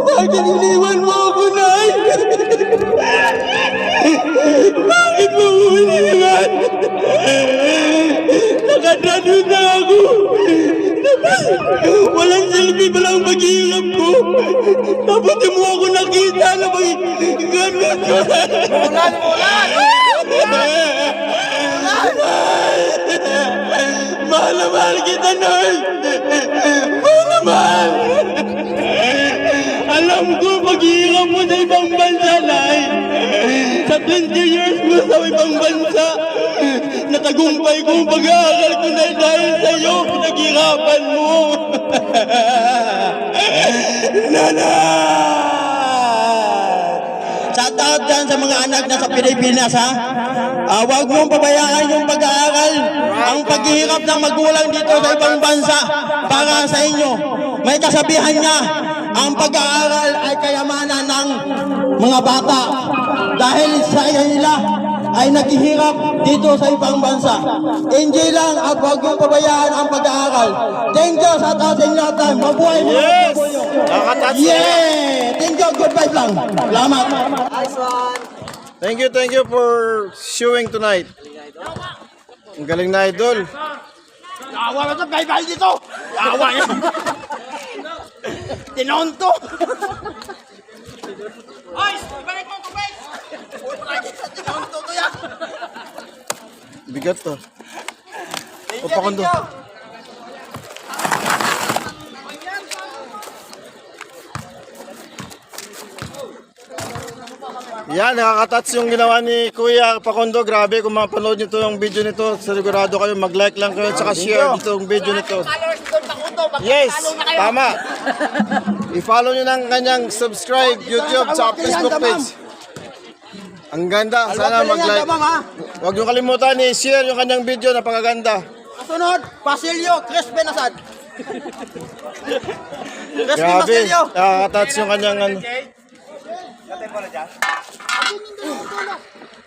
Bakit iniwan mo ako, Nay? Bakit mo ako iniwan? Nakadado na ako. Walang silbi pala ang paghihirap ko. Tapos di mo ako nakita na may ganun. Mulan! Mahal na mahal kita, Noy. Mahal na mahal. Alam ko, paghihirap mo sa ibang bansa, Nay. Sa 20 years mo sa ibang bansa, natagumpay ko ang pag-aaral ko na dahil sa'yo, pinaghirapan mo. Nanay! Shoutout dyan sa mga anak na sa Pilipinas, ha? Huwag mong pabayaan yung pag-aaral. Ang paghihirap ng magulang dito sa ibang bansa para sa inyo. May kasabihan niya, ang pag-aaral ay kayamanan ng mga bata. Dahil sa nila ay naghihirap dito sa ibang bansa. Enjoy lang at huwag mong pabayaan ang pag-aaral. Thank you sa ating lahat. Mabuhay mo. Yes! Yeah! Thank you. Good vibes lang. Salamat. Nice one. Thank you for showing tonight. Ang galing na, idol. Awa na ito. Bye-bye dito. Awa yan. Tinonto. Ay! Balik mo ko, guys! Tinonto to yan. Bigat to. O pakondo. Yan, nakaka-touch yung ginawa ni Kuya Pakondo. Grabe, kung mapanood nyo to yung video nito, sigurado kayo mag-like lang kayo at saka share dito yung video nito. Yes, tama. I-follow nyo ng kanyang subscribe, YouTube, sa Facebook page. Ang ganda, sana mag-like. Huwag nyo kalimutan i-share yung kanyang video, napakaganda. Kasunod, Pasilio, Chris Benasad. Grabe, nakaka-touch yung kanyang ano.